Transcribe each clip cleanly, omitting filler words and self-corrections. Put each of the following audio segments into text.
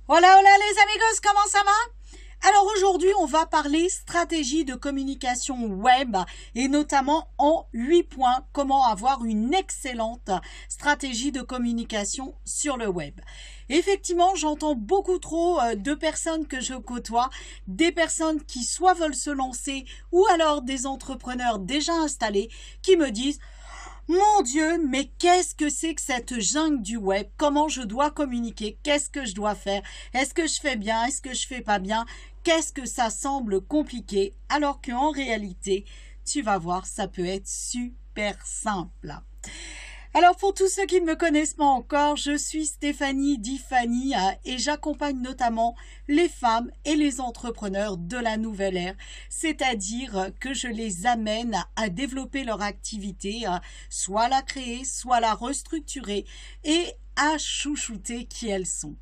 Hola, hola les amigos, comment ça va? Alors aujourd'hui, on va parler stratégie de communication web et notamment en 8 points, comment avoir une excellente stratégie de communication sur le web. Effectivement, j'entends beaucoup trop de personnes que je côtoie, des personnes qui soit veulent se lancer ou alors des entrepreneurs déjà installés qui me disent: mon Dieu, mais qu'est-ce que c'est que cette jungle du web? Comment je dois communiquer? Qu'est-ce que je dois faire? Est-ce que je fais bien? Est-ce que je fais pas bien? Qu'est-ce que ça semble compliqué? Alors qu'en réalité, tu vas voir, ça peut être super simple. Alors pour tous ceux qui ne me connaissent pas encore, je suis Stéphanie Di Fanny et j'accompagne notamment les femmes et les entrepreneurs de la nouvelle ère, c'est-à-dire que je les amène à développer leur activité, soit la créer, soit la restructurer et à chouchouter qui elles sont.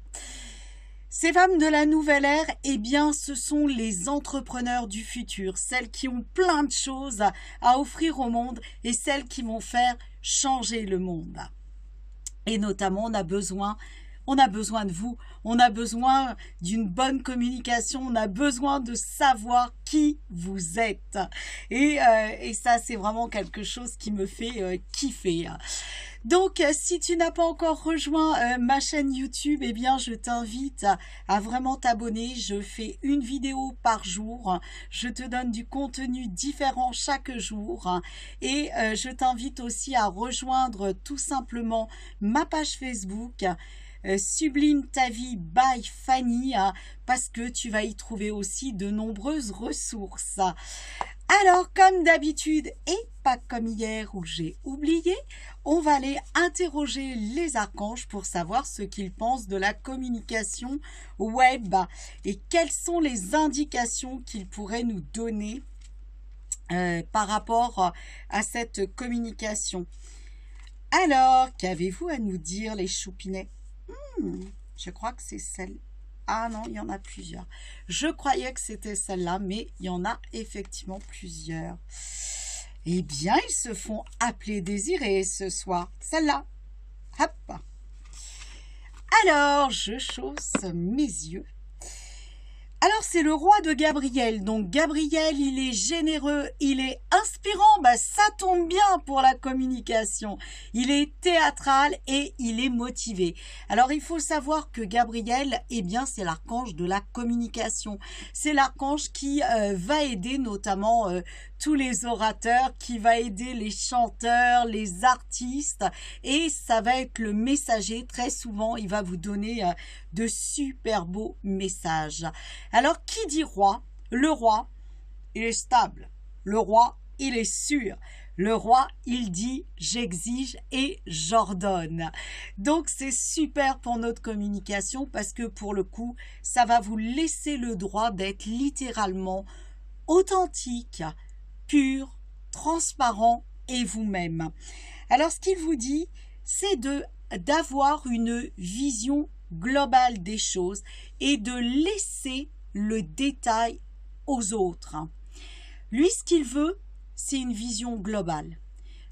Ces femmes de la nouvelle ère, eh bien, ce sont les entrepreneurs du futur, celles qui ont plein de choses à offrir au monde et celles qui vont faire changer le monde. Et notamment, on a besoin de vous, on a besoin d'une bonne communication, on a besoin de savoir qui vous êtes. Et ça, c'est vraiment quelque chose qui me fait kiffer. Donc, si tu n'as pas encore rejoint ma chaîne YouTube, eh bien, je t'invite à vraiment t'abonner. Je fais une vidéo par jour. Je te donne du contenu différent chaque jour. Et je t'invite aussi à rejoindre tout simplement ma page Facebook. Sublime ta vie by Fanny, parce que tu vas y trouver aussi de nombreuses ressources. Alors, comme d'habitude, et pas comme hier où j'ai oublié, on va aller interroger les archanges pour savoir ce qu'ils pensent de la communication web et quelles sont les indications qu'ils pourraient nous donner par rapport à cette communication. Alors, qu'avez-vous à nous dire, les choupinets? Je crois que c'est celle. Ah non, il y en a plusieurs. Je croyais que c'était celle-là, mais il y en a effectivement plusieurs. Eh bien, ils se font appeler désirés ce soir. Celle-là. Hop. Alors, je chausse mes yeux. Alors, c'est le roi de Gabriel. Donc, Gabriel, il est généreux, il est inspirant. Bah, ça tombe bien pour la communication. Il est théâtral et il est motivé. Alors, il faut savoir que Gabriel, eh bien, c'est l'archange de la communication. C'est l'archange qui va aider notamment tous les orateurs, qui va aider les chanteurs, les artistes. Et ça va être le messager. Très souvent, il va vous donner de super beaux messages. Alors, qui dit roi? Le roi, il est stable. Le roi, il est sûr. Le roi, il dit « j'exige et j'ordonne ». Donc, c'est super pour notre communication parce que pour le coup, ça va vous laisser le droit d'être littéralement authentique, pur, transparent et vous-même. Alors, ce qu'il vous dit, c'est d'avoir une vision globale des choses et de laisser le détail aux autres. Lui, ce qu'il veut, c'est une vision globale.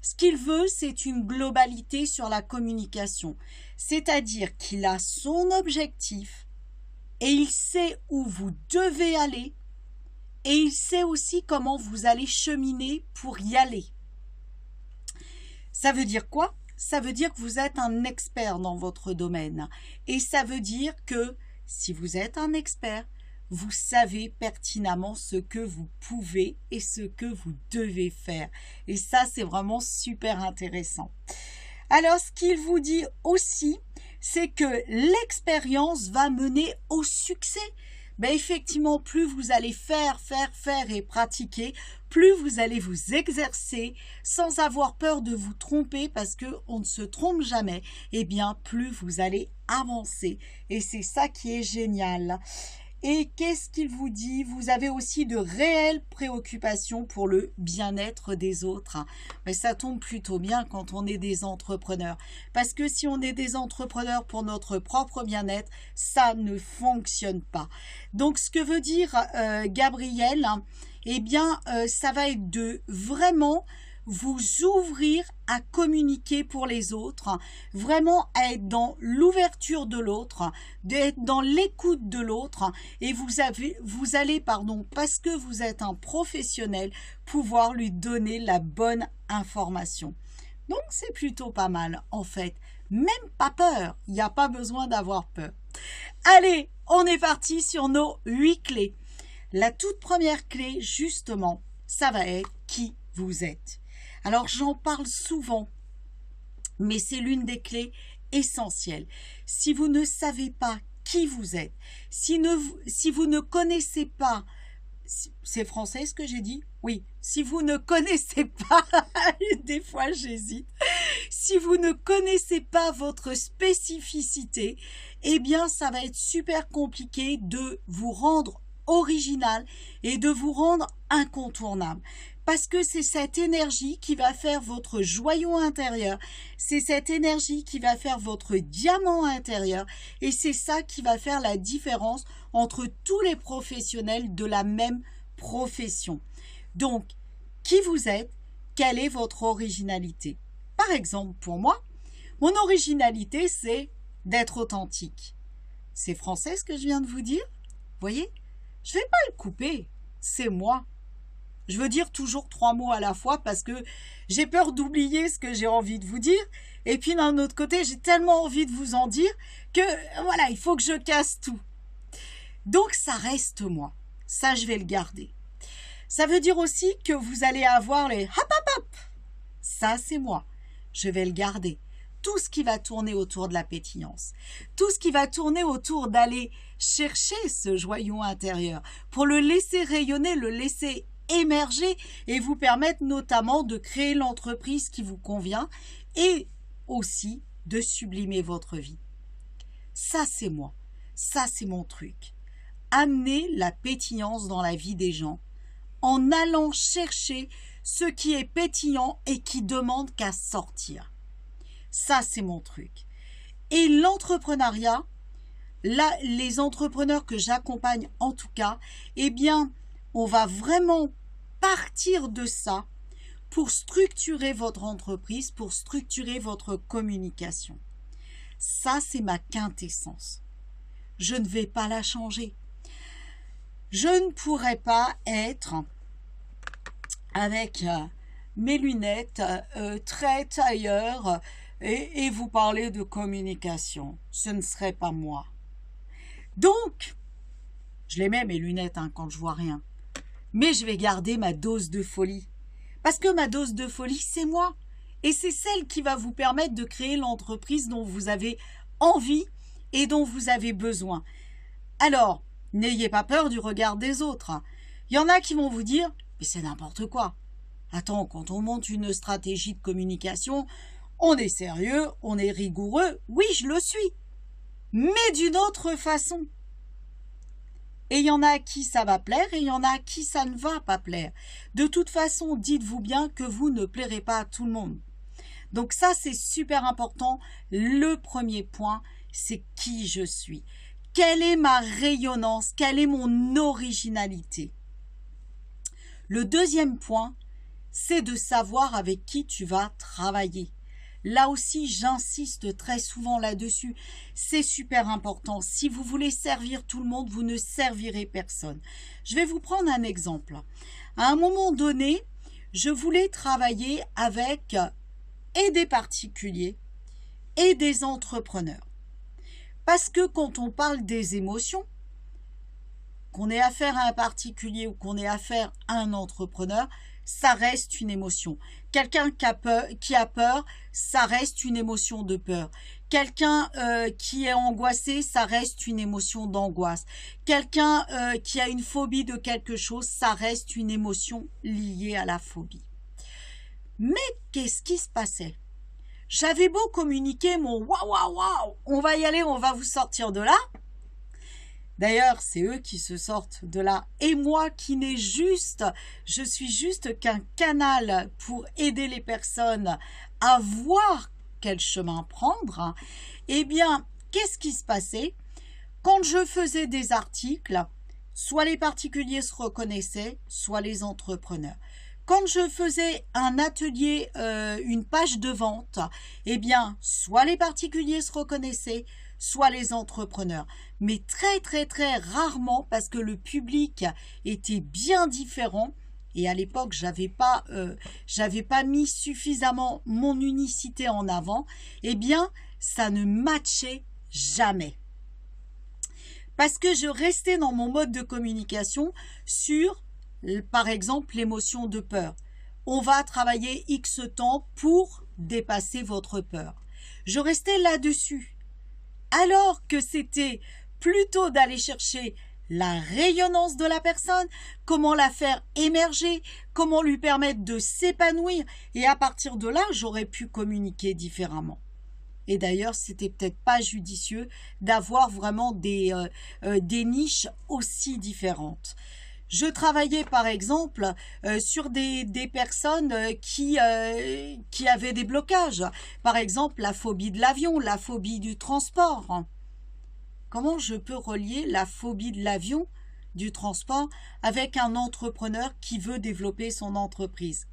Ce qu'il veut, c'est une globalité sur la communication. C'est-à-dire qu'il a son objectif et il sait où vous devez aller et il sait aussi comment vous allez cheminer pour y aller. Ça veut dire quoi? Ça veut dire que vous êtes un expert dans votre domaine. Et ça veut dire que si vous êtes un expert, vous savez pertinemment ce que vous pouvez et ce que vous devez faire. Et ça, c'est vraiment super intéressant. Alors, ce qu'il vous dit aussi, c'est que l'expérience va mener au succès. Ben effectivement, plus vous allez faire et pratiquer, plus vous allez vous exercer sans avoir peur de vous tromper parce qu'on ne se trompe jamais, eh bien, plus vous allez avancer. Et c'est ça qui est génial. Et qu'est-ce qu'il vous dit? Vous avez aussi de réelles préoccupations pour le bien-être des autres. Mais ça tombe plutôt bien quand on est des entrepreneurs. Parce que si on est des entrepreneurs pour notre propre bien-être, ça ne fonctionne pas. Donc, ce que veut dire Gabriel, eh bien, ça va être de vraiment vous ouvrir à communiquer pour les autres, vraiment à être dans l'ouverture de l'autre, d'être dans l'écoute de l'autre, et vous allez, parce que vous êtes un professionnel, pouvoir lui donner la bonne information. Donc c'est plutôt pas mal en fait. Même pas peur, il n'y a pas besoin d'avoir peur. Allez, on est parti sur nos 8 clés. La toute première clé, justement, ça va être qui vous êtes. Alors j'en parle souvent, mais c'est l'une des clés essentielles. Si vous ne savez pas qui vous êtes, si vous ne connaissez pas, c'est français ce que j'ai dit? Oui, si vous ne connaissez pas, des fois j'hésite, si vous ne connaissez pas votre spécificité, eh bien ça va être super compliqué de vous rendre original et de vous rendre incontournable. Parce que c'est cette énergie qui va faire votre joyau intérieur, c'est cette énergie qui va faire votre diamant intérieur et c'est ça qui va faire la différence entre tous les professionnels de la même profession. Donc, qui vous êtes, quelle est votre originalité? Par exemple, pour moi, mon originalité, c'est d'être authentique. C'est français ce que je viens de vous dire? Voyez? Je ne vais pas le couper, c'est moi. Je veux dire toujours 3 mots à la fois parce que j'ai peur d'oublier ce que j'ai envie de vous dire. Et puis d'un autre côté, j'ai tellement envie de vous en dire que voilà, il faut que je casse tout. Donc ça reste moi. Ça, je vais le garder. Ça veut dire aussi que vous allez avoir les hop hop hop. Ça, c'est moi. Je vais le garder. Tout ce qui va tourner autour de la pétillance, tout ce qui va tourner autour d'aller chercher ce joyau intérieur pour le laisser rayonner, le laisser émerger et vous permettre notamment de créer l'entreprise qui vous convient et aussi de sublimer votre vie. Ça, c'est moi. Ça, c'est mon truc. Amener la pétillance dans la vie des gens en allant chercher ce qui est pétillant et qui demande qu'à sortir. Ça, c'est mon truc. Et l'entrepreneuriat, là, les entrepreneurs que j'accompagne en tout cas, eh bien, on va vraiment partir de ça pour structurer votre entreprise, pour structurer votre communication. Ça, c'est ma quintessence. Je ne vais pas la changer. Je ne pourrais pas être avec mes lunettes très tailleur et vous parler de communication. Ce ne serait pas moi. Donc, je les mets mes lunettes quand je vois rien. Mais je vais garder ma dose de folie. Parce que ma dose de folie, c'est moi. Et c'est celle qui va vous permettre de créer l'entreprise dont vous avez envie et dont vous avez besoin. Alors, n'ayez pas peur du regard des autres. Il y en a qui vont vous dire « mais c'est n'importe quoi ». Attends, quand on monte une stratégie de communication, on est sérieux, on est rigoureux. Oui, je le suis. Mais d'une autre façon. Et il y en a à qui ça va plaire et il y en a à qui ça ne va pas plaire. De toute façon, dites-vous bien que vous ne plairez pas à tout le monde. Donc ça, c'est super important. Le premier point, c'est qui je suis. Quelle est ma rayonnance? Quelle est mon originalité? Le deuxième point, c'est de savoir avec qui tu vas travailler. Là aussi, j'insiste très souvent là-dessus. C'est super important. Si vous voulez servir tout le monde, vous ne servirez personne. Je vais vous prendre un exemple. À un moment donné, je voulais travailler avec et des particuliers et des entrepreneurs. Parce que quand on parle des émotions, qu'on ait affaire à un particulier ou qu'on ait affaire à un entrepreneur, ça reste une émotion. Quelqu'un qui a peur, ça reste une émotion de peur. Quelqu'un qui est angoissé, ça reste une émotion d'angoisse. Quelqu'un qui a une phobie de quelque chose, ça reste une émotion liée à la phobie. Mais qu'est-ce qui se passait? J'avais beau communiquer mon waouh, waouh, waouh, on va y aller, on va vous sortir de là. D'ailleurs, c'est eux qui se sortent de là. Et moi qui n'ai juste, je suis juste qu'un canal pour aider les personnes à voir quel chemin prendre. Eh bien, qu'est-ce qui se passait? Quand je faisais des articles, soit les particuliers se reconnaissaient, soit les entrepreneurs. quand je faisais un atelier, une page de vente, eh bien, soit les particuliers se reconnaissaient, soit les entrepreneurs. Mais très, très, très rarement, parce que le public était bien différent. Et à l'époque, j'avais pas mis suffisamment mon unicité en avant. Eh bien, ça ne matchait jamais. Parce que je restais dans mon mode de communication sur, par exemple, l'émotion de peur. On va travailler X temps pour dépasser votre peur. Je restais là-dessus. Alors que c'était plutôt d'aller chercher la rayonnance de la personne, comment la faire émerger, comment lui permettre de s'épanouir. Et à partir de là, j'aurais pu communiquer différemment. Et d'ailleurs, c'était peut-être pas judicieux d'avoir vraiment des niches aussi différentes. Je travaillais par exemple sur des personnes qui avaient des blocages. Par exemple, la phobie de l'avion, la phobie du transport. Comment je peux relier la phobie de l'avion, du transport, avec un entrepreneur qui veut développer son entreprise?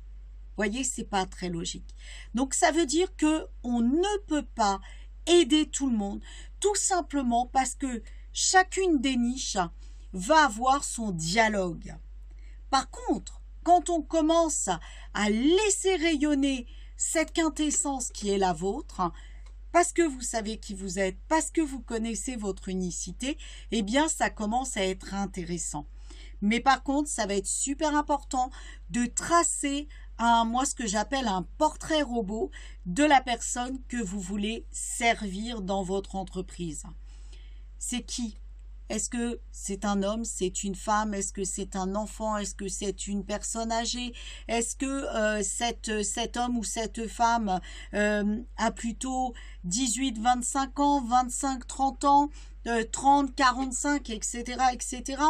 Voyez, c'est pas très logique. Donc ça veut dire que on ne peut pas aider tout le monde, tout simplement parce que chacune des niches va avoir son dialogue. Par contre, quand on commence à laisser rayonner cette quintessence qui est la vôtre, parce que vous savez qui vous êtes, parce que vous connaissez votre unicité, eh bien ça commence à être intéressant. Mais par contre, ça va être super important de tracer moi ce que j'appelle un portrait robot de la personne que vous voulez servir dans votre entreprise. C'est qui? Est-ce que c'est un homme, c'est une femme? Est-ce que c'est un enfant? Est-ce que c'est une personne âgée? Est-ce que cet homme ou cette femme a plutôt 18-25 ans, 25-30 ans, 30-45, etc., etc.?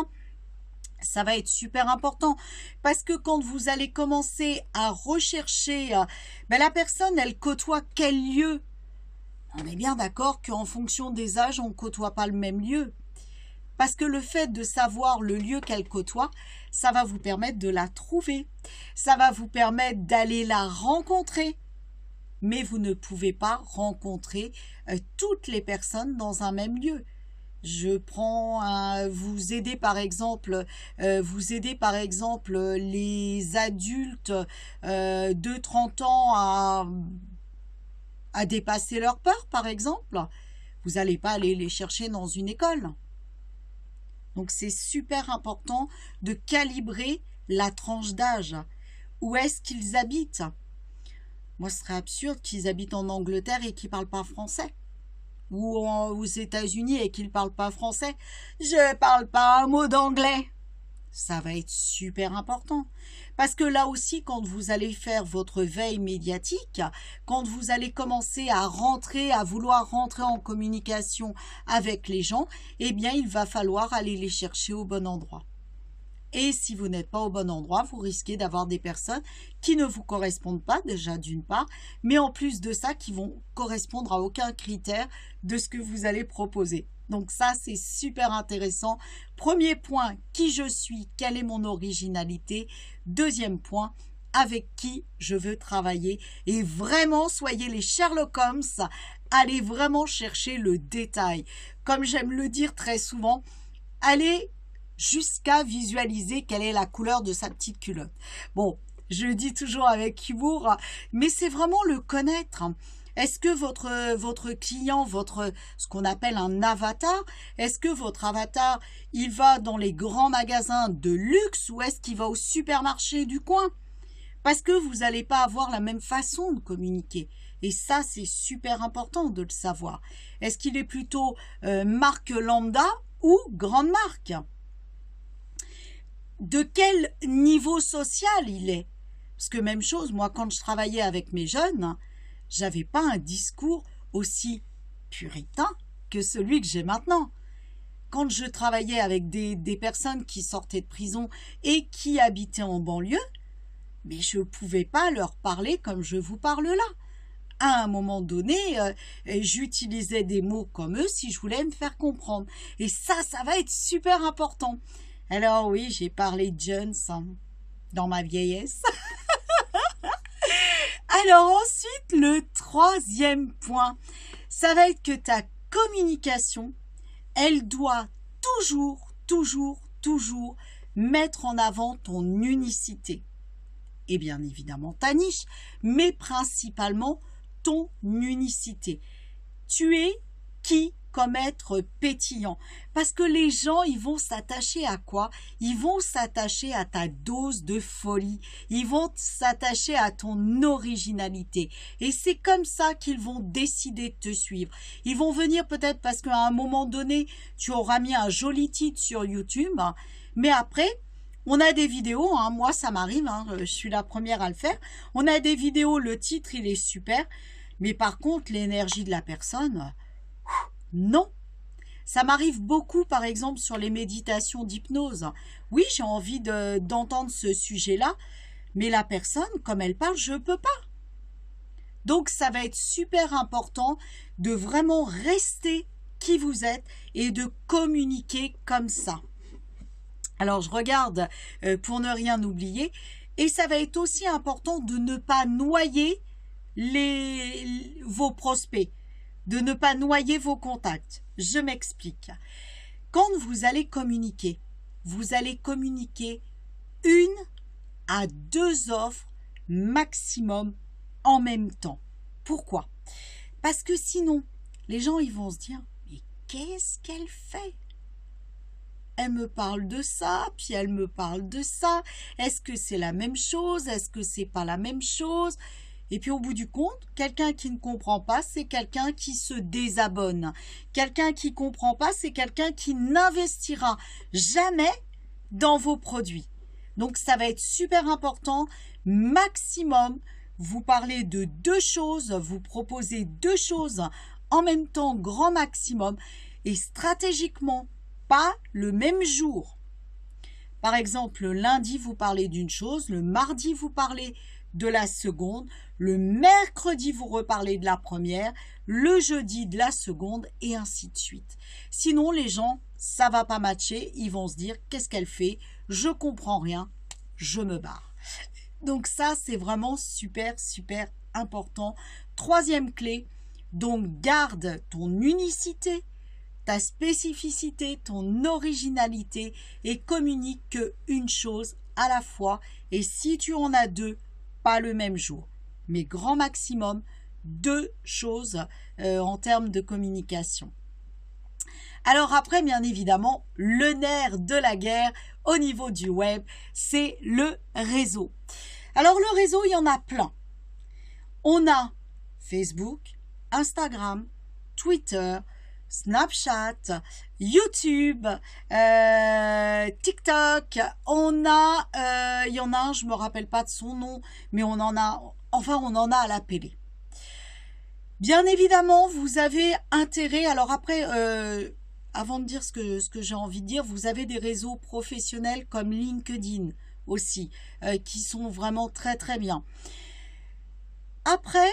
Ça va être super important parce que quand vous allez commencer à rechercher la personne, elle côtoie quel lieu? On est bien d'accord qu'en fonction des âges, on ne côtoie pas le même lieu. Parce que le fait de savoir le lieu qu'elle côtoie, ça va vous permettre de la trouver. Ça va vous permettre d'aller la rencontrer. Mais vous ne pouvez pas rencontrer toutes les personnes dans un même lieu. Je prends vous aider par exemple les adultes de 30 ans à dépasser leur peur par exemple. Vous n'allez pas aller les chercher dans une école. Donc c'est super important de calibrer la tranche d'âge. Où est-ce qu'ils habitent? Moi, ce serait absurde qu'ils habitent en Angleterre et qu'ils ne parlent pas français. Ou aux États-Unis et qu'ils ne parlent pas français. Je ne parle pas un mot d'anglais. Ça va être super important. Parce que là aussi, quand vous allez faire votre veille médiatique, quand vous allez commencer à vouloir rentrer en communication avec les gens, eh bien, il va falloir aller les chercher au bon endroit. Et si vous n'êtes pas au bon endroit, vous risquez d'avoir des personnes qui ne vous correspondent pas, déjà d'une part, mais en plus de ça, qui vont correspondre à aucun critère de ce que vous allez proposer. Donc ça, c'est super intéressant. Premier point, qui je suis, quelle est mon originalité. Deuxième point, avec qui je veux travailler. Et vraiment, soyez les Sherlock Holmes, allez vraiment chercher le détail. Comme j'aime le dire très souvent, allez jusqu'à visualiser quelle est la couleur de sa petite culotte. Bon, je le dis toujours avec humour, mais c'est vraiment le connaître. Est-ce que votre client, ce qu'on appelle un avatar, est-ce que votre avatar, il va dans les grands magasins de luxe ou est-ce qu'il va au supermarché du coin? Parce que vous n'allez pas avoir la même façon de communiquer. Et ça, c'est super important de le savoir. Est-ce qu'il est plutôt marque lambda ou grande marque? De quel niveau social il est? Parce que même chose, moi, quand je travaillais avec mes jeunes, j'avais pas un discours aussi puritain que celui que j'ai maintenant. Quand je travaillais avec des personnes qui sortaient de prison et qui habitaient en banlieue, mais je ne pouvais pas leur parler comme je vous parle là. À un moment donné, j'utilisais des mots comme eux si je voulais me faire comprendre. Et ça va être super important. Alors oui, j'ai parlé de Jones. dans ma vieillesse. Alors ensuite, le troisième point, ça va être que ta communication, elle doit toujours mettre en avant ton unicité. Et bien évidemment ta niche, mais principalement ton unicité. Tu es qui comme être pétillant? Parce que les gens, ils vont s'attacher à quoi? Ils vont s'attacher à ta dose de folie. Ils vont s'attacher à ton originalité. Et c'est comme ça qu'ils vont décider de te suivre. Ils vont venir peut-être parce qu'à un moment donné, tu auras mis un joli titre sur YouTube. Mais après, on a des vidéos, hein, moi ça m'arrive, hein, je suis la première à le faire. On a des vidéos, le titre il est super. Mais par contre, l'énergie de la personne... Non, ça m'arrive beaucoup par exemple sur les méditations d'hypnose. Oui, j'ai envie d'entendre ce sujet-là, mais la personne, comme elle parle, je ne peux pas. Donc ça va être super important de vraiment rester qui vous êtes et de communiquer comme ça. Alors je regarde pour ne rien oublier et ça va être aussi important de ne pas noyer vos prospects. De ne pas noyer vos contacts. Je m'explique. Quand vous allez communiquer 1 à 2 offres maximum en même temps. Pourquoi? Parce que sinon, les gens ils vont se dire « Mais qu'est-ce qu'elle fait? Elle me parle de ça, puis elle me parle de ça. Est-ce que c'est la même chose? Est-ce que c'est pas la même chose ?» Et puis au bout du compte, quelqu'un qui ne comprend pas, c'est quelqu'un qui se désabonne. Quelqu'un qui ne comprend pas, c'est quelqu'un qui n'investira jamais dans vos produits. Donc ça va être super important, maximum, vous parlez de 2 choses, vous proposez 2 choses en même temps, grand maximum, et stratégiquement, pas le même jour. Par exemple, le lundi, vous parlez d'une chose, le mardi, vous parlez de la seconde, le mercredi vous reparlez de la première, le jeudi de la seconde et ainsi de suite. Sinon les gens, ça va pas matcher, ils vont se dire qu'est-ce qu'elle fait, je comprends rien, je me barre. Donc ça c'est vraiment super important. Troisième clé, donc garde ton unicité, ta spécificité, ton originalité et communique qu'une chose à la fois. Et si tu en as 2, pas le même jour, mais grand maximum 2 choses en termes de communication. Alors après, bien évidemment, le nerf de la guerre au niveau du web, c'est le réseau. Alors le réseau, il y en a plein. On a Facebook, Instagram, Twitter, Snapchat, YouTube, TikTok, il y en a un, je me rappelle pas de son nom, mais on en a à l'appeler. Bien évidemment, vous avez intérêt, alors après, avant de dire ce que j'ai envie de dire, vous avez des réseaux professionnels comme LinkedIn aussi, qui sont vraiment très bien. Après,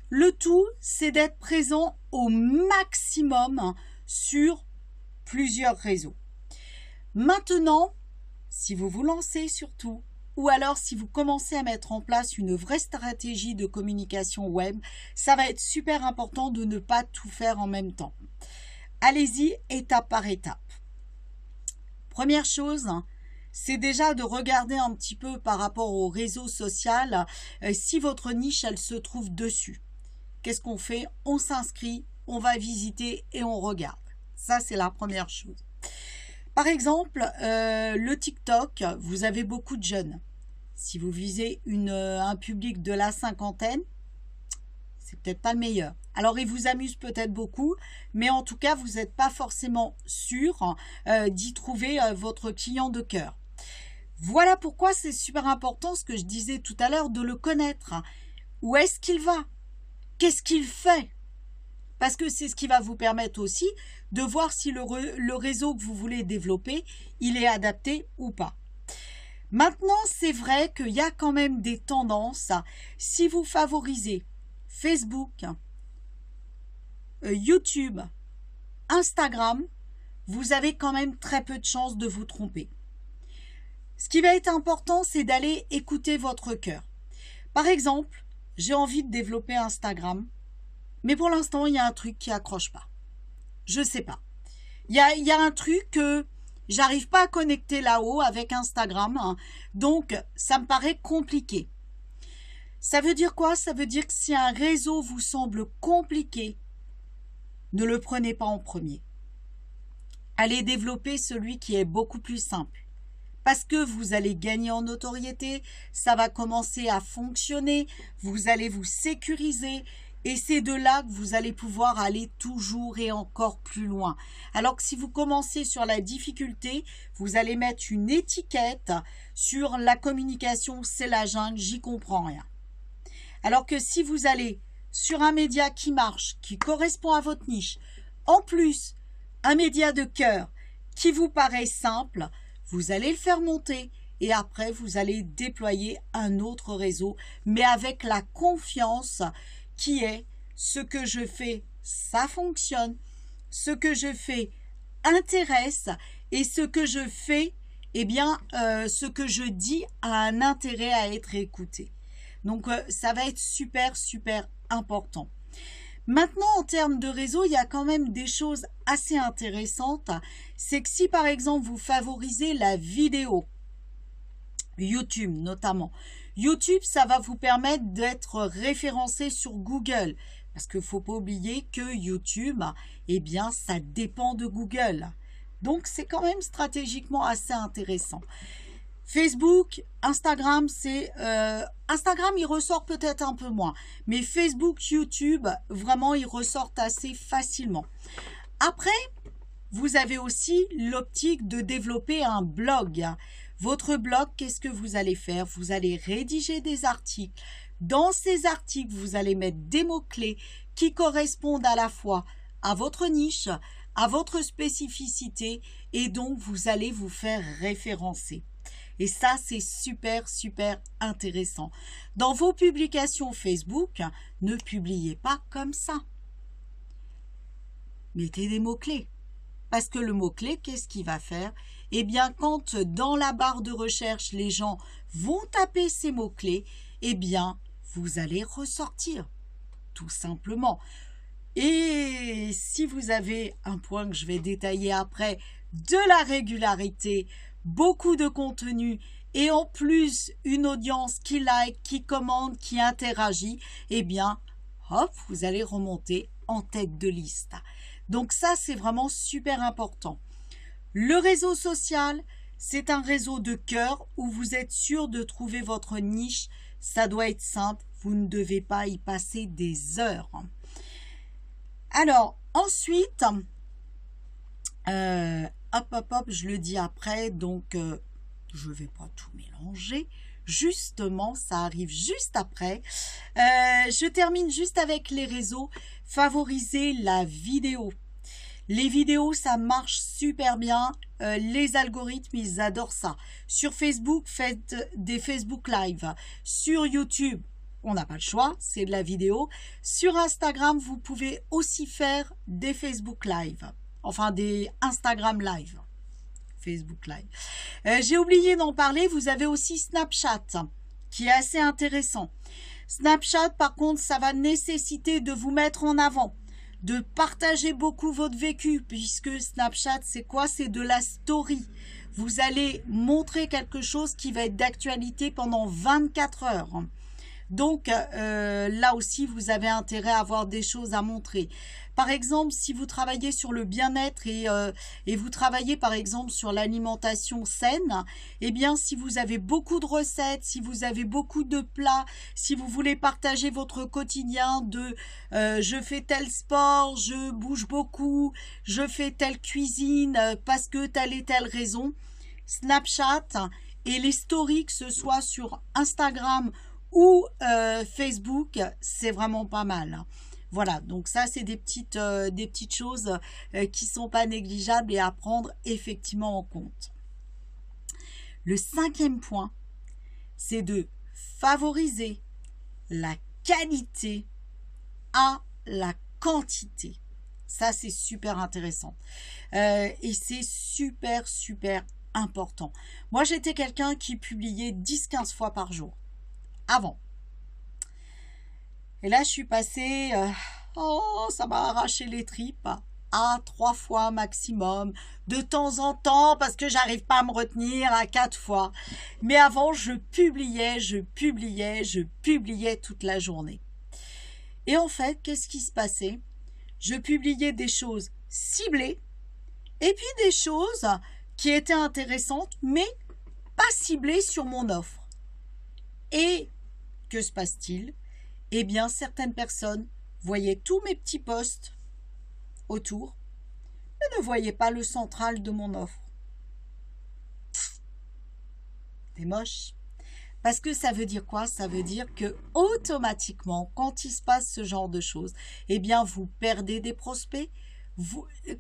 le tout, c'est d'être présent au maximum sur plusieurs réseaux. Maintenant, si vous vous lancez surtout, ou alors si vous commencez à mettre en place une vraie stratégie de communication web, ça va être super important de ne pas tout faire en même temps. Allez-y étape par étape. Première chose, c'est déjà de regarder un petit peu par rapport au réseau social, si votre niche, elle se trouve dessus. Qu'est-ce qu'on fait? On s'inscrit, on va visiter et on regarde. Ça, c'est la première chose. Par exemple, le TikTok, vous avez beaucoup de jeunes. Si vous visez un public de la cinquantaine, c'est peut-être pas le meilleur. Alors, il vous amuse peut-être beaucoup, mais en tout cas, vous n'êtes pas forcément sûr d'y trouver votre client de cœur. Voilà pourquoi c'est super important, ce que je disais tout à l'heure, de le connaître. Où est-ce qu'il va? Qu'est-ce qu'il fait? Parce que c'est ce qui va vous permettre aussi de voir si le réseau que vous voulez développer, il est adapté ou pas. Maintenant, c'est vrai qu'il y a quand même des tendances. Si vous favorisez Facebook, YouTube, Instagram, vous avez quand même très peu de chances de vous tromper. Ce qui va être important, c'est d'aller écouter votre cœur. Par exemple, j'ai envie de développer Instagram, mais pour l'instant, il y a un truc qui accroche pas. Je sais pas. Il y a un truc que j'arrive pas à connecter là-haut avec Instagram, hein. Donc ça me paraît compliqué. Ça veut dire quoi? Ça veut dire que si un réseau vous semble compliqué, ne le prenez pas en premier. Allez développer celui qui est beaucoup plus simple. Parce que vous allez gagner en notoriété, ça va commencer à fonctionner, vous allez vous sécuriser et c'est de là que vous allez pouvoir aller toujours et encore plus loin. Alors que si vous commencez sur la difficulté, vous allez mettre une étiquette sur la communication, c'est la jungle, j'y comprends rien. Alors que si vous allez sur un média qui marche, qui correspond à votre niche, en plus, un média de cœur qui vous paraît simple, vous allez le faire monter et après vous allez déployer un autre réseau, mais avec la confiance qui est ce que je fais, ça fonctionne, ce que je fais intéresse et ce que je fais, eh bien, ce que je dis a un intérêt à être écouté. Donc, ça va être super, super important. Maintenant, en termes de réseau, il y a quand même des choses assez intéressantes. C'est que si, par exemple, vous favorisez la vidéo, YouTube notamment, YouTube, ça va vous permettre d'être référencé sur Google. Parce qu'il ne faut pas oublier que YouTube, eh bien, ça dépend de Google. Donc, c'est quand même stratégiquement assez intéressant. Facebook, Instagram, Instagram, il ressort peut-être un peu moins. Mais Facebook, YouTube, vraiment, ils ressortent assez facilement. Après, vous avez aussi l'optique de développer un blog. Votre blog, qu'est-ce que vous allez faire? Vous allez rédiger des articles. Dans ces articles, vous allez mettre des mots-clés qui correspondent à la fois à votre niche, à votre spécificité et donc vous allez vous faire référencer. Et ça, c'est super, super intéressant. Dans vos publications Facebook, ne publiez pas comme ça. Mettez des mots-clés. Parce que le mot-clé, qu'est-ce qu'il va faire? Eh bien, quand dans la barre de recherche, les gens vont taper ces mots-clés, eh bien, vous allez ressortir, tout simplement. Et si vous avez un point que je vais détailler après, de la régularité, beaucoup de contenu et en plus une audience qui like, qui commande, qui interagit, eh bien, hop, vous allez remonter en tête de liste. Donc ça, c'est vraiment super important. Le réseau social, c'est un réseau de cœur où vous êtes sûr de trouver votre niche. Ça doit être simple, vous ne devez pas y passer des heures. Alors, ensuite, hop, je le dis après, donc je ne vais pas tout mélanger. Justement, ça arrive juste après. Je termine juste avec les réseaux. Favoriser la vidéo. Les vidéos, ça marche super bien. Les algorithmes, ils adorent ça. Sur Facebook, faites des Facebook Live. Sur YouTube, on n'a pas le choix, c'est de la vidéo. Sur Instagram, vous pouvez aussi faire des Facebook Live. Enfin, des Instagram Live. Facebook Live. J'ai oublié d'en parler, vous avez aussi Snapchat, qui est assez intéressant. Snapchat, par contre, ça va nécessiter de vous mettre en avant, de partager beaucoup votre vécu, puisque Snapchat, c'est quoi? C'est de la story. Vous allez montrer quelque chose qui va être d'actualité pendant 24 heures. Donc, là aussi, vous avez intérêt à avoir des choses à montrer. Par exemple, si vous travaillez sur le bien-être et vous travaillez par exemple sur l'alimentation saine, eh bien, si vous avez beaucoup de recettes, si vous avez beaucoup de plats, si vous voulez partager votre quotidien de je fais tel sport, je bouge beaucoup, je fais telle cuisine parce que telle et telle raison, Snapchat et les stories, que ce soit sur Instagram ou Facebook, c'est vraiment pas mal. Voilà, donc ça, c'est des petites choses qui sont pas négligeables et à prendre effectivement en compte. Le 5e point, c'est de favoriser la qualité à la quantité. Ça, c'est super intéressant. Et c'est super, super important. Moi, j'étais quelqu'un qui publiait 10-15 fois par jour, avant. Et là, je suis passée, oh, ça m'a arraché les tripes, à 3 fois maximum, de temps en temps, parce que j'arrive pas à me retenir, à 4 fois. Mais avant, je publiais toute la journée. Et en fait, qu'est-ce qui se passait? Je publiais des choses ciblées, et puis des choses qui étaient intéressantes, mais pas ciblées sur mon offre. Et que se passe-t-il? Eh bien, certaines personnes voyaient tous mes petits posts autour, mais ne voyaient pas le central de mon offre. C'est moche. Parce que ça veut dire quoi? Ça veut dire que automatiquement, quand il se passe ce genre de choses, eh bien, vous perdez des prospects.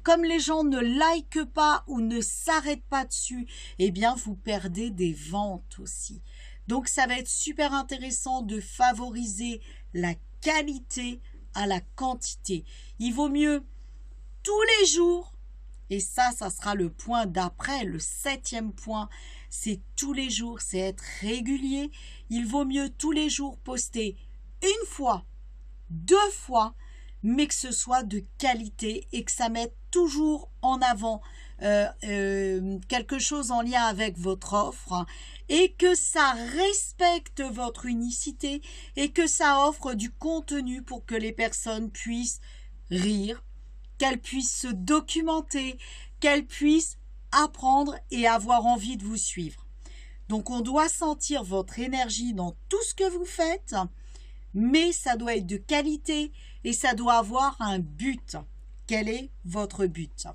Comme les gens ne likent pas ou ne s'arrêtent pas dessus, eh bien, vous perdez des ventes aussi. Donc, ça va être super intéressant de favoriser la qualité à la quantité. Il vaut mieux tous les jours, et ça sera le point d'après, le 7e point, c'est tous les jours, c'est être régulier. Il vaut mieux tous les jours poster 1 fois, 2 fois, mais que ce soit de qualité et que ça mette toujours en avant quelque chose en lien avec votre offre et que ça respecte votre unicité et que ça offre du contenu pour que les personnes puissent rire, qu'elles puissent se documenter, qu'elles puissent apprendre et avoir envie de vous suivre. Donc on doit sentir votre énergie dans tout ce que vous faites, mais ça doit être de qualité et ça doit avoir un but. Quel est votre but?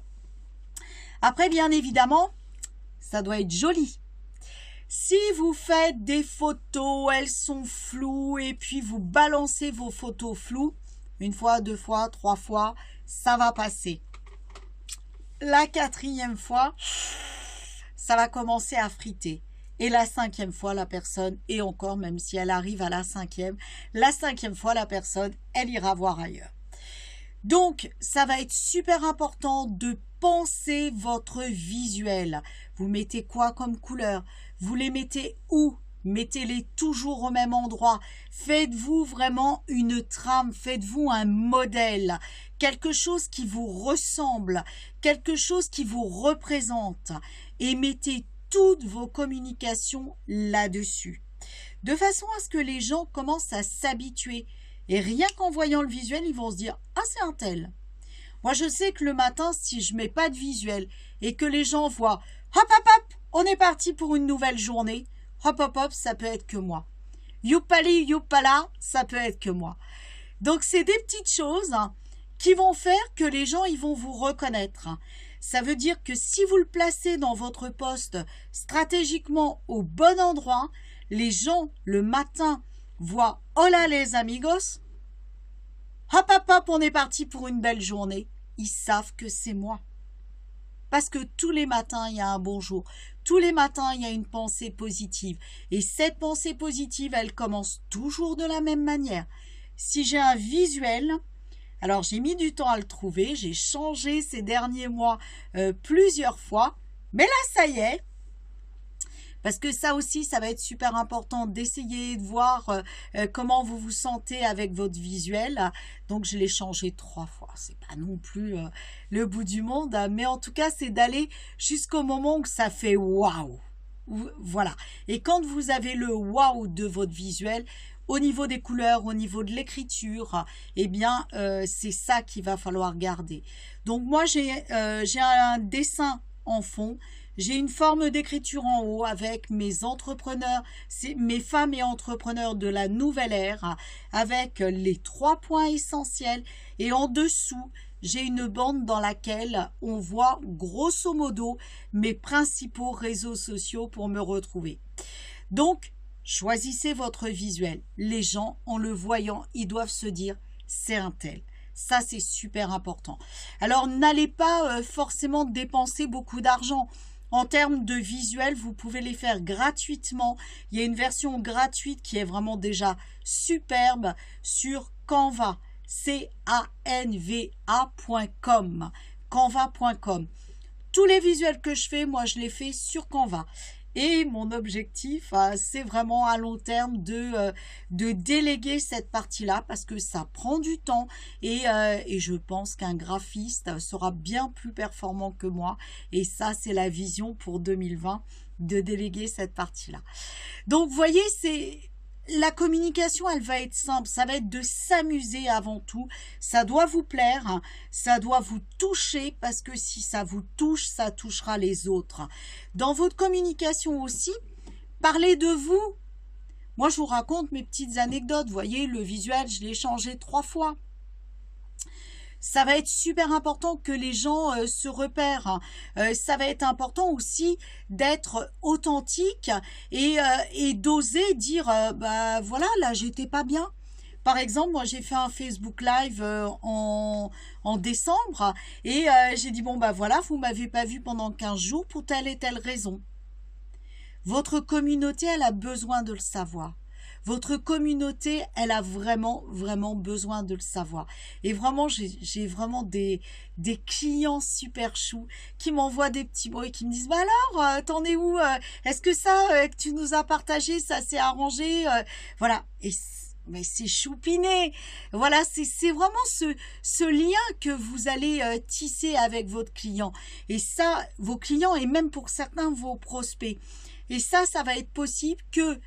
Après, bien évidemment, ça doit être joli. Si vous faites des photos, elles sont floues et puis vous balancez vos photos floues, 1 fois, 2 fois, 3 fois, ça va passer. La 4e fois, ça va commencer à friter. Et la 5e fois, la personne, et encore, même si elle arrive à la 5e fois, la personne, elle ira voir ailleurs. Donc, ça va être super important de penser votre visuel. Vous mettez quoi comme couleur? Vous les mettez où? Mettez-les toujours au même endroit. Faites-vous vraiment une trame, faites-vous un modèle, quelque chose qui vous ressemble, quelque chose qui vous représente et mettez toutes vos communications là-dessus. De façon à ce que les gens commencent à s'habituer. Et rien qu'en voyant le visuel, ils vont se dire « Ah, c'est un tel ». Moi, je sais que le matin, si je mets pas de visuel et que les gens voient « Hop, hop, hop, on est parti pour une nouvelle journée », hop, hop, hop, ça peut être que moi. Youpali, youpala, ça peut être que moi. Donc, c'est des petites choses qui vont faire que les gens, ils vont vous reconnaître. Ça veut dire que si vous le placez dans votre poste stratégiquement au bon endroit, les gens, le matin, voient « Hola les amigos », hop, hop, hop, on est parti pour une belle journée. Ils savent que c'est moi. Parce que tous les matins, il y a un bonjour. Tous les matins, il y a une pensée positive. Et cette pensée positive, elle commence toujours de la même manière. Si j'ai un visuel, alors j'ai mis du temps à le trouver, j'ai changé ces derniers mois plusieurs fois, mais là, ça y est. Parce que ça aussi, ça va être super important d'essayer de voir comment vous vous sentez avec votre visuel. Donc, je l'ai changé 3 fois. C'est pas non plus le bout du monde, mais en tout cas, c'est d'aller jusqu'au moment où ça fait waouh. Voilà. Et quand vous avez le waouh de votre visuel, au niveau des couleurs, au niveau de l'écriture, eh bien, c'est ça qu'il va falloir garder. Donc, moi, j'ai un dessin en fond. J'ai une forme d'écriture en haut avec mes entrepreneurs, mes femmes et entrepreneurs de la nouvelle ère, avec les 3 points essentiels. Et en dessous, j'ai une bande dans laquelle on voit grosso modo mes principaux réseaux sociaux pour me retrouver. Donc, choisissez votre visuel. Les gens, en le voyant, ils doivent se dire « c'est un tel ». Ça, c'est super important. Alors, n'allez pas forcément dépenser beaucoup d'argent. En termes de visuels, vous pouvez les faire gratuitement. Il y a une version gratuite qui est vraiment déjà superbe sur Canva, canva.com. Canva.com. Tous les visuels que je fais, moi, je les fais sur Canva. Et mon objectif, c'est vraiment à long terme de déléguer cette partie-là parce que ça prend du temps et je pense qu'un graphiste sera bien plus performant que moi. Et ça, c'est la vision pour 2020, de déléguer cette partie-là. Donc, vous voyez, la communication, elle va être simple, ça va être de s'amuser avant tout, ça doit vous plaire, hein, ça doit vous toucher, parce que si ça vous touche, ça touchera les autres. Dans votre communication aussi, parlez de vous. Moi, je vous raconte mes petites anecdotes, vous voyez, le visuel, je l'ai changé 3 fois. Ça va être super important que les gens se repèrent. Ça va être important aussi d'être authentique et d'oser dire bah voilà, là j'étais pas bien. Par exemple, moi j'ai fait un Facebook Live en décembre et j'ai dit bon bah voilà, vous m'avez pas vu pendant 15 jours pour telle et telle raison. Votre communauté, elle a besoin de le savoir. Votre communauté, elle a vraiment, vraiment besoin de le savoir. Et vraiment, j'ai vraiment des clients super choux qui m'envoient des petits mots et qui me disent « Bah alors, t'en es où Est-ce que ça que tu nous as partagé, ça s'est arrangé ?» Voilà. Mais c'est choupiné. Voilà, c'est vraiment ce lien que vous allez tisser avec votre client. Et ça, vos clients et même pour certains, vos prospects. Et ça va être possible que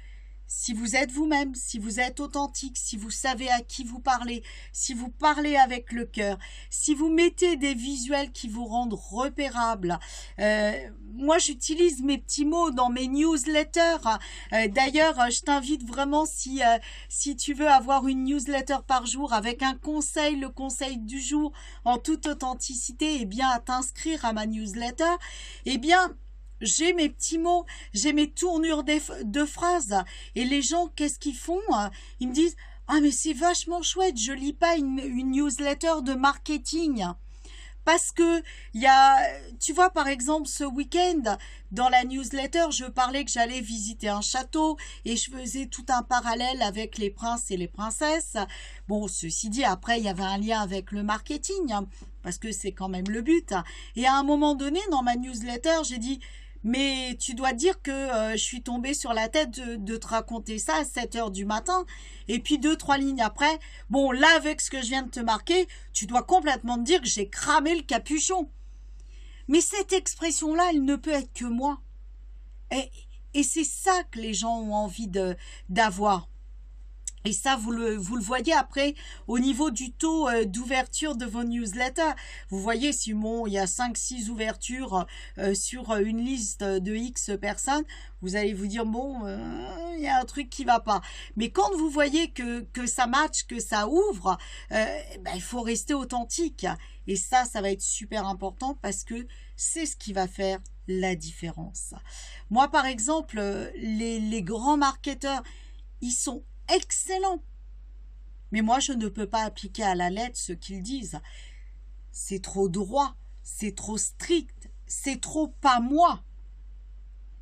si vous êtes vous-même, si vous êtes authentique, si vous savez à qui vous parlez, si vous parlez avec le cœur, si vous mettez des visuels qui vous rendent repérables. Moi, j'utilise mes petits mots dans mes newsletters. D'ailleurs, je t'invite vraiment, si tu veux avoir une newsletter par jour avec un conseil, le conseil du jour en toute authenticité, eh bien, à t'inscrire à ma newsletter, eh bien, j'ai mes petits mots, j'ai mes tournures de phrases. Et les gens, qu'est-ce qu'ils font? Ils me disent « Ah, mais c'est vachement chouette, je lis pas une newsletter de marketing. » Parce que tu vois, par exemple, ce week-end, dans la newsletter, je parlais que j'allais visiter un château et je faisais tout un parallèle avec les princes et les princesses. Bon, ceci dit, après, il y avait un lien avec le marketing, hein, parce que c'est quand même le but. Et à un moment donné, dans ma newsletter, j'ai dit « Mais tu dois dire que je suis tombée sur la tête de te raconter ça à 7 heures du matin. » Et puis 2-3 lignes après, bon, là, avec ce que je viens de te marquer, tu dois complètement te dire que j'ai cramé le capuchon. Mais cette expression-là, elle ne peut être que moi. Et c'est ça que les gens ont envie d'avoir. Et ça, vous le voyez après au niveau du taux d'ouverture de vos newsletters. Vous voyez, si il y a 5-6 ouvertures sur une liste de X personnes, vous allez vous dire, bon, il y a un truc qui va pas. Mais quand vous voyez que ça match, que ça ouvre, il faut rester authentique. Et ça va être super important parce que c'est ce qui va faire la différence. Moi, par exemple, les grands marketeurs, ils sont excellent. Mais moi, je ne peux pas appliquer à la lettre ce qu'ils disent. C'est trop droit, c'est trop strict, c'est trop pas moi.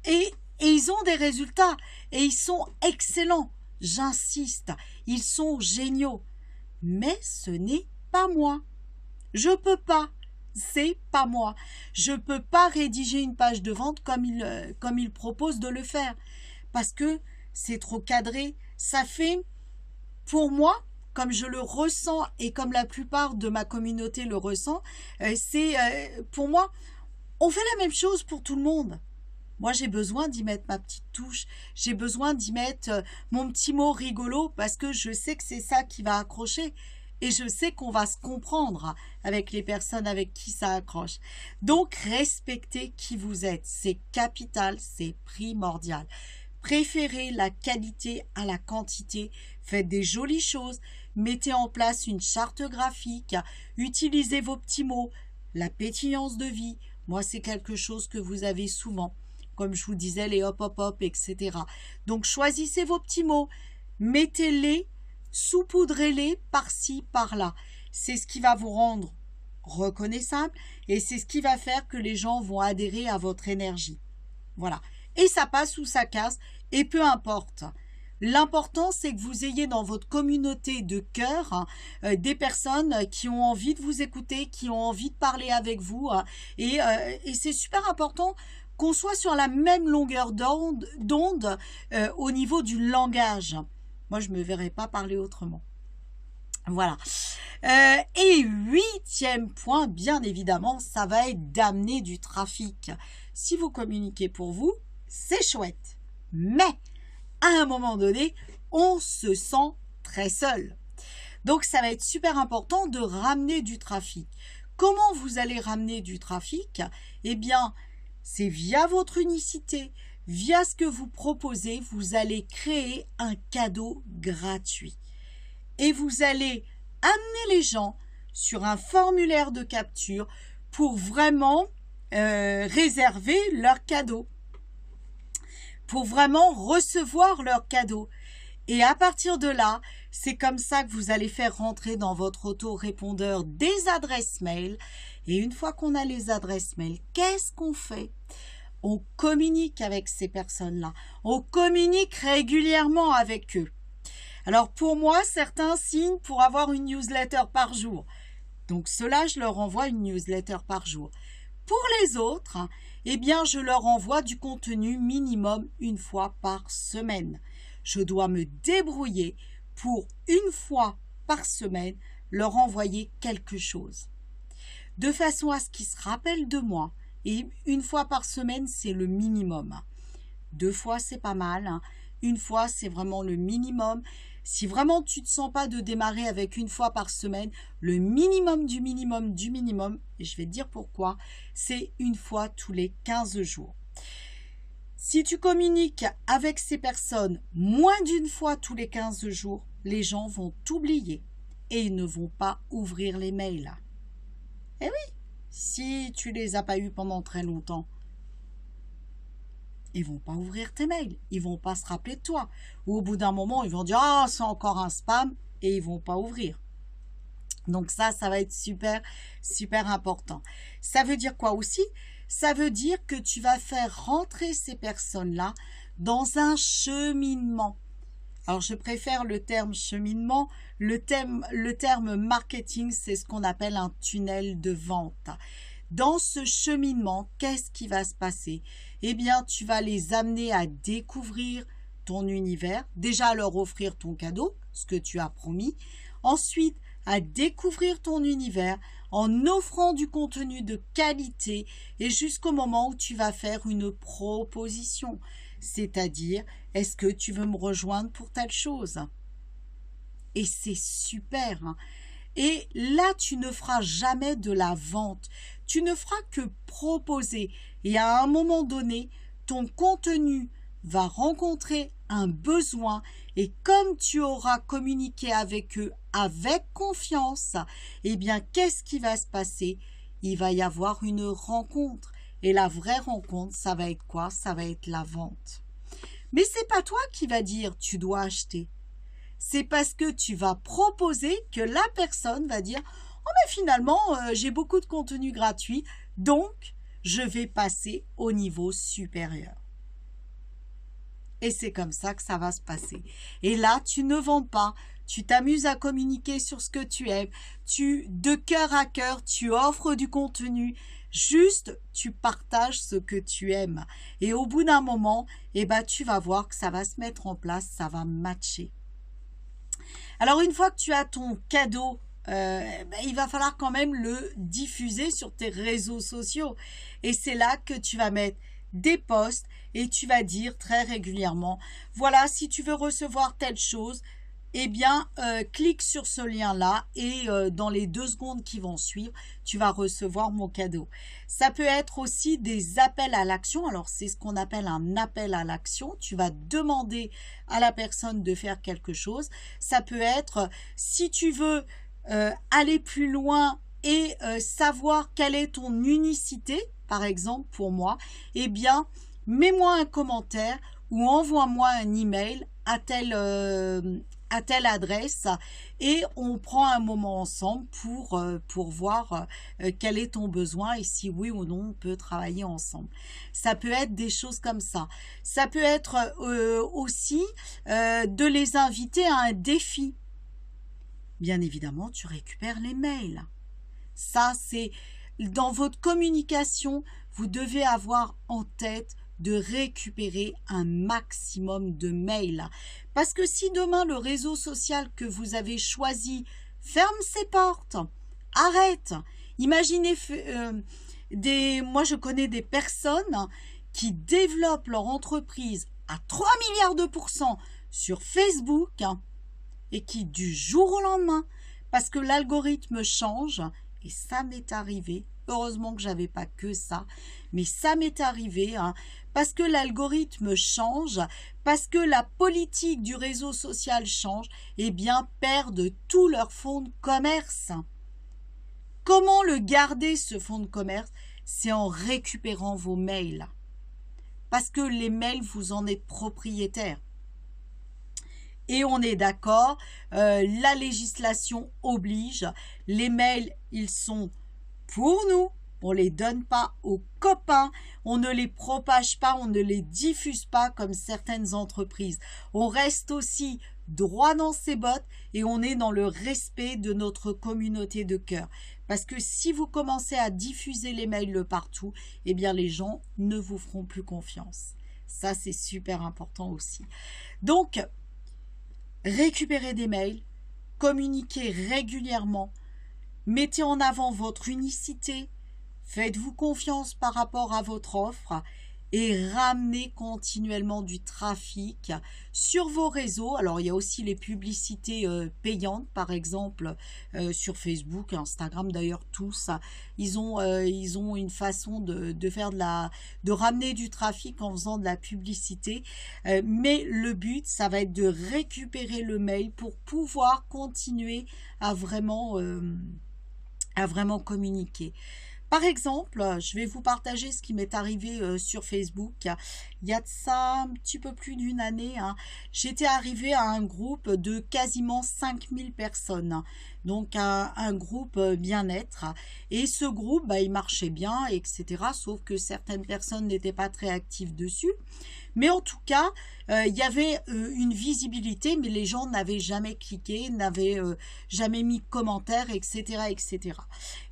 Et ils ont des résultats et ils sont excellents. J'insiste, ils sont géniaux. Mais ce n'est pas moi. Je peux pas. C'est pas moi. Je peux pas rédiger une page de vente comme il propose de le faire. Parce que c'est trop cadré. Ça fait, pour moi, comme je le ressens et comme la plupart de ma communauté le ressent, pour moi, on fait la même chose pour tout le monde. Moi, j'ai besoin d'y mettre ma petite touche, j'ai besoin d'y mettre mon petit mot rigolo parce que je sais que c'est ça qui va accrocher et je sais qu'on va se comprendre avec les personnes avec qui ça accroche. Donc, respectez qui vous êtes, c'est capital, c'est primordial. Préférez la qualité à la quantité, faites des jolies choses, mettez en place une charte graphique, utilisez vos petits mots, la pétillance de vie, moi c'est quelque chose que vous avez souvent, comme je vous disais les hop hop hop, etc. Donc choisissez vos petits mots, mettez-les, saupoudrez-les par-ci, par-là. C'est ce qui va vous rendre reconnaissable et c'est ce qui va faire que les gens vont adhérer à votre énergie. Voilà. Et ça passe ou ça casse, et peu importe. L'important, c'est que vous ayez dans votre communauté de cœur des personnes qui ont envie de vous écouter, qui ont envie de parler avec vous. Et c'est super important qu'on soit sur la même longueur d'onde au niveau du langage. Moi, je ne me verrais pas parler autrement. Voilà. Et 8e point, bien évidemment, ça va être d'amener du trafic. Si vous communiquez pour vous, c'est chouette. Mais, à un moment donné, on se sent très seul. Donc, ça va être super important de ramener du trafic. Comment vous allez ramener du trafic? Eh bien, c'est via votre unicité, via ce que vous proposez, vous allez créer un cadeau gratuit. Et vous allez amener les gens sur un formulaire de capture pour vraiment réserver leur cadeau, pour vraiment recevoir leur cadeau. Et à partir de là, c'est comme ça que vous allez faire rentrer dans votre autorépondeur des adresses mail. Et une fois qu'on a les adresses mail, qu'est-ce qu'on fait? On communique avec ces personnes-là. On communique régulièrement avec eux. Alors pour moi, certains signent pour avoir une newsletter par jour. Donc ceux-là, je leur envoie une newsletter par jour. Pour les autres, eh bien, je leur envoie du contenu minimum une fois par semaine. Je dois me débrouiller pour une fois par semaine leur envoyer quelque chose. De façon à ce qu'ils se rappellent de moi. Et une fois par semaine, c'est le minimum. 2 fois, c'est pas mal. Une fois, c'est vraiment le minimum. Si vraiment tu ne te sens pas de démarrer avec une fois par semaine, le minimum du minimum du minimum, et je vais te dire pourquoi, c'est une fois tous les 15 jours. Si tu communiques avec ces personnes moins d'une fois tous les 15 jours, les gens vont t'oublier et ils ne vont pas ouvrir les mails. Eh oui, si tu les as pas eus pendant très longtemps, ils vont pas ouvrir tes mails, ils vont pas se rappeler de toi. Ou au bout d'un moment, ils vont dire « Ah, c'est encore un spam » et ils vont pas ouvrir. Donc ça va être super, super important. Ça veut dire quoi aussi? Ça veut dire que tu vas faire rentrer ces personnes-là dans un cheminement. Alors, je préfère le terme cheminement. Le terme marketing, c'est ce qu'on appelle un tunnel de vente. Dans ce cheminement, qu'est-ce qui va se passer? Eh bien, tu vas les amener à découvrir ton univers, déjà à leur offrir ton cadeau, ce que tu as promis. Ensuite, à découvrir ton univers en offrant du contenu de qualité et jusqu'au moment où tu vas faire une proposition. C'est-à-dire, est-ce que tu veux me rejoindre pour telle chose? Et c'est super, hein? Et là, tu ne feras jamais de la vente. Tu ne feras que proposer. Et à un moment donné, ton contenu va rencontrer un besoin. Et comme tu auras communiqué avec eux avec confiance, eh bien, qu'est-ce qui va se passer? Il va y avoir une rencontre. Et la vraie rencontre, ça va être quoi? Ça va être la vente. Mais c'est pas toi qui vas dire tu dois acheter. C'est parce que tu vas proposer que la personne va dire « Oh mais finalement, j'ai beaucoup de contenu gratuit, donc je vais passer au niveau supérieur. » Et c'est comme ça que ça va se passer. Et là, tu ne vends pas, tu t'amuses à communiquer sur ce que tu aimes, de cœur à cœur, tu offres du contenu, juste tu partages ce que tu aimes. Et au bout d'un moment, eh ben, tu vas voir que ça va se mettre en place, ça va matcher. Alors, une fois que tu as ton cadeau, il va falloir quand même le diffuser sur tes réseaux sociaux. Et c'est là que tu vas mettre des posts et tu vas dire très régulièrement, voilà, si tu veux recevoir telle chose, eh bien, clique sur ce lien-là et dans les 2 secondes qui vont suivre, tu vas recevoir mon cadeau. Ça peut être aussi des appels à l'action. Alors, c'est ce qu'on appelle un appel à l'action. Tu vas demander à la personne de faire quelque chose. Ça peut être, si tu veux aller plus loin et savoir quelle est ton unicité, par exemple, pour moi, eh bien, mets-moi un commentaire ou envoie-moi un email à à telle adresse et on prend un moment ensemble pour voir quel est ton besoin et si oui ou non on peut travailler ensemble. Ça peut être des choses comme ça. Ça peut être aussi de les inviter à un défi. Bien évidemment, tu récupères les mails. Ça, c'est dans votre communication, vous devez avoir en tête de récupérer un maximum de mails. Parce que si demain le réseau social que vous avez choisi ferme ses portes, arrête. Imaginez, moi je connais des personnes qui développent leur entreprise à 3 milliards de pourcents sur Facebook et qui du jour au lendemain, parce que l'algorithme change, et ça m'est arrivé, heureusement que j'avais pas que ça, mais ça m'est arrivé, parce que l'algorithme change, parce que la politique du réseau social change, eh bien perdent tout leur fonds de commerce. Comment le garder ce fonds de commerce? C'est en récupérant vos mails. Parce que les mails, vous en êtes propriétaire. Et on est d'accord, la législation oblige, les mails, ils sont pour nous, on ne les donne pas aux copains, on ne les propage pas, on ne les diffuse pas comme certaines entreprises. On reste aussi droit dans ses bottes et on est dans le respect de notre communauté de cœur. Parce que si vous commencez à diffuser les mails partout, eh bien les gens ne vous feront plus confiance. Ça, c'est super important aussi. Donc, récupérez des mails, communiquez régulièrement, mettez en avant votre unicité, faites-vous confiance par rapport à votre offre et ramenez continuellement du trafic sur vos réseaux. Alors, il y a aussi les publicités payantes, par exemple, sur Facebook, Instagram, d'ailleurs, tous. Ils ont une façon de ramener du trafic en faisant de la publicité. Mais le but, ça va être de récupérer le mail pour pouvoir continuer à vraiment communiquer. Par exemple, je vais vous partager ce qui m'est arrivé sur Facebook. Il y a de ça un petit peu plus d'une année. J'étais arrivée à un groupe de quasiment 5000 personnes. Donc un groupe bien-être. Et ce groupe, il marchait bien, etc. Sauf que certaines personnes n'étaient pas très actives dessus. Mais en tout cas, il y avait une visibilité, mais les gens n'avaient jamais cliqué, n'avaient jamais mis de commentaires, etc., etc.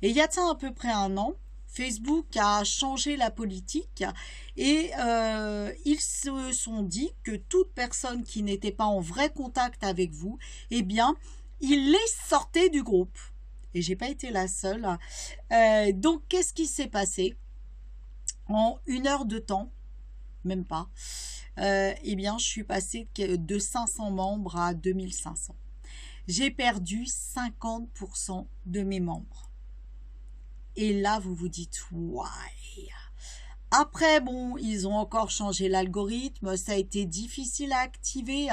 Et il y a de ça à peu près un an, Facebook a changé la politique et ils se sont dit que toute personne qui n'était pas en vrai contact avec vous, eh bien, ils les sortaient du groupe. Et j'ai pas été la seule. Donc, qu'est-ce qui s'est passé? En 1 heure de temps, même pas, eh bien, je suis passée de 500 membres à 2500. J'ai perdu 50% de mes membres. Et là, vous vous dites, ouais. Après, bon, ils ont encore changé l'algorithme, ça a été difficile à activer.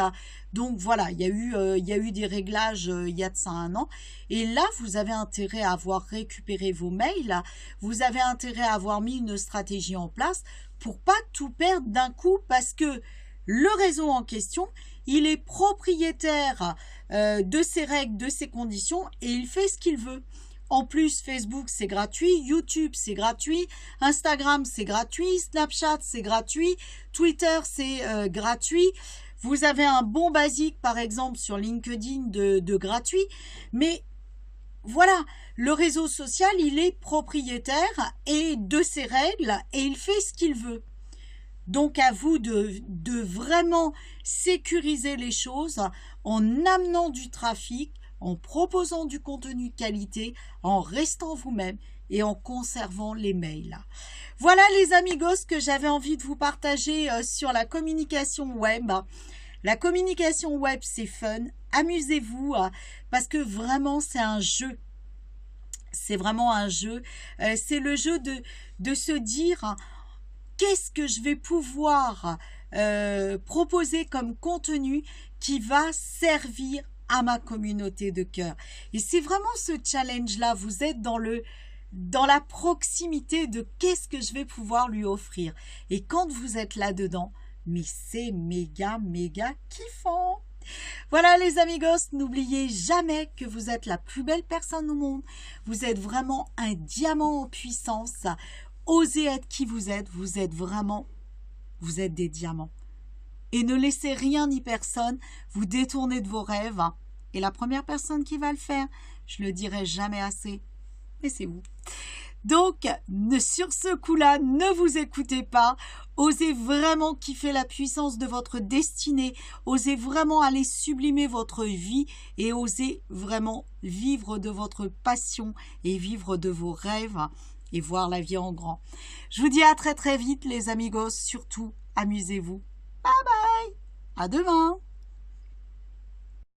Donc voilà, il y a eu des réglages il y a de ça un an. Et là, vous avez intérêt à avoir récupéré vos mails, vous avez intérêt à avoir mis une stratégie en place pour pas tout perdre d'un coup parce que le réseau en question, il est propriétaire de ses règles, de ses conditions et il fait ce qu'il veut. En plus, Facebook, c'est gratuit, YouTube, c'est gratuit, Instagram, c'est gratuit, Snapchat, c'est gratuit, Twitter, c'est gratuit. Vous avez un bon basique, par exemple, sur LinkedIn de gratuit. Mais voilà, le réseau social, il est propriétaire et de ses règles et il fait ce qu'il veut. Donc, à vous de vraiment sécuriser les choses en amenant du trafic, en proposant du contenu de qualité, en restant vous-même et en conservant les mails. Voilà les amigos que j'avais envie de vous partager sur la communication web. La communication web, c'est fun. Amusez-vous parce que vraiment, c'est un jeu. C'est vraiment un jeu. C'est le jeu de se dire qu'est-ce que je vais pouvoir proposer comme contenu qui va servir à ma communauté de cœur. Et c'est vraiment ce challenge-là, vous êtes dans la proximité de qu'est-ce que je vais pouvoir lui offrir. Et quand vous êtes là-dedans, mais c'est méga, méga kiffant. Voilà les amigos, n'oubliez jamais que vous êtes la plus belle personne au monde. Vous êtes vraiment un diamant en puissance. Osez être qui vous êtes vraiment, vous êtes des diamants. Et ne laissez rien ni personne vous détourner de vos rêves. Et la première personne qui va le faire, je le dirai jamais assez, mais c'est vous. Donc, sur ce coup-là, ne vous écoutez pas. Osez vraiment kiffer la puissance de votre destinée. Osez vraiment aller sublimer votre vie et osez vraiment vivre de votre passion et vivre de vos rêves et voir la vie en grand. Je vous dis à très très vite les amigos. Surtout, amusez-vous. Bye bye. À demain.